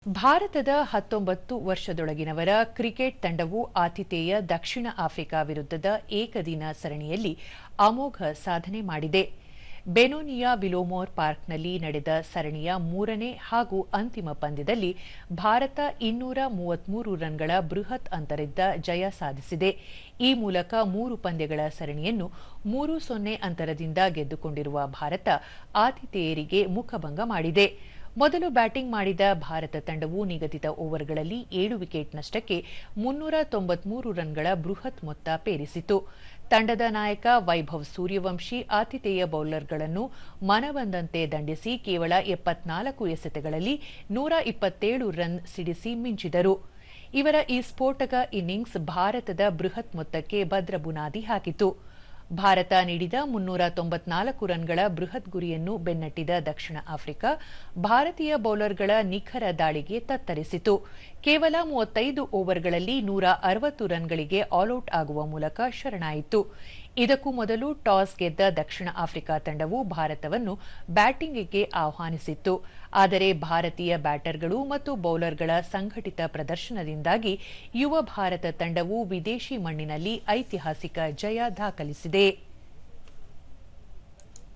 ಭಾರತದ 19 ವರ್ಷದೊಳಗಿನವರ ಕ್ರಿಕೆಟ್ ತಂಡವು ಆತಿಥೇಯ ದಕ್ಷಿಣ ಆಫ್ರಿಕಾ ವಿರುದ್ಧದ ಏಕದಿನ ಸರಣಿಯಲ್ಲಿ ಅಮೋಘ ಸಾಧನೆ ಮಾಡಿದೆ. ಬೆನೋನಿಯಾ ವಿಲೋಮೋರ್ ಪಾರ್ಕ್ನಲ್ಲಿ ನಡೆದ ಸರಣಿಯ ಮೂರನೇ ಹಾಗೂ ಅಂತಿಮ ಪಂದ್ಯದಲ್ಲಿ ಭಾರತ 233 ರನ್ಗಳ ಬೃಹತ್ ಅಂತರದಿಂದ ಜಯ ಸಾಧಿಸಿದೆ. ಈ ಮೂಲಕ 3 ಪಂದ್ಯಗಳ ಸರಣಿಯನ್ನು 3-0 ಅಂತರದಿಂದ ಗೆದ್ದುಕೊಂಡಿರುವ ಭಾರತ ಆತಿಥೇಯರಿಗೆ ಮುಖಭಂಗ ಮಾಡಿದೆ. ಮೊದಲು ಬ್ಯಾಟಿಂಗ್ ಮಾಡಿದ ಭಾರತ ತಂಡವು ನಿಗದಿತ ಓವರ್ಗಳಲ್ಲಿ 7 ವಿಕೆಟ್ ನಷ್ಟಕ್ಕೆ 393 ರನ್ಗಳ ಬೃಹತ್ ಮೊತ್ತ ಪೇರಿಸಿತು. ತಂಡದ ನಾಯಕ ವೈಭವ್ ಸೂರ್ಯವಂಶಿ ಆತಿಥೇಯ ಬೌಲರ್ಗಳನ್ನು ಮನಬಂದಂತೆ ದಂಡಿಸಿ ಕೇವಲ 74 ಎಸೆತಗಳಲ್ಲಿ 127 ರನ್ ಸಿಡಿಸಿ ಮಿಂಚಿದರು. ಇವರ ಈ ಸ್ಫೋಟಕ ಇನ್ನಿಂಗ್ಸ್ ಭಾರತದ ಬೃಹತ್ ಮೊತ್ತಕ್ಕೆ ಭದ್ರ ಬುನಾದಿ ಹಾಕಿತು. ಭಾರತ ನೀಡಿದ 394 ರನ್ಗಳ ಬೃಹತ್ ಗುರಿಯನ್ನು ಬೆನ್ನಟ್ಟಿದ ದಕ್ಷಿಣ ಆಫ್ರಿಕಾ ಭಾರತೀಯ ಬೌಲರ್ಗಳ ನಿಖರ ದಾಳಿಗೆ ತತ್ತರಿಸಿತು. ಕೇವಲ 35 ಓವರ್ಗಳಲ್ಲಿ 160 ರನ್ಗಳಿಗೆ ಆಲ್ಔಟ್ ಆಗುವ ಮೂಲಕ ಶರಣಾಯಿತು. ಇದಕ್ಕೂ ಮೊದಲು ಟಾಸ್ ಗೆದ್ದ ದಕ್ಷಿಣ ಆಫ್ರಿಕಾ ತಂಡವು ಭಾರತವನ್ನು ಬ್ಯಾಟಿಂಗ್ಗೆ ಆಹ್ವಾನಿಸಿತ್ತು. ಆದರೆ ಭಾರತೀಯ ಬ್ಯಾಟರ್ಗಳು ಮತ್ತು ಬೌಲರ್ಗಳ ಸಂಘಟಿತ ಪ್ರದರ್ಶನದಿಂದಾಗಿ ಯುವ ಭಾರತ ತಂಡವು ವಿದೇಶಿ ಮಣ್ಣಿನಲ್ಲಿ ಐತಿಹಾಸಿಕ ಜಯ ದಾಖಲಿಸಿದೆ.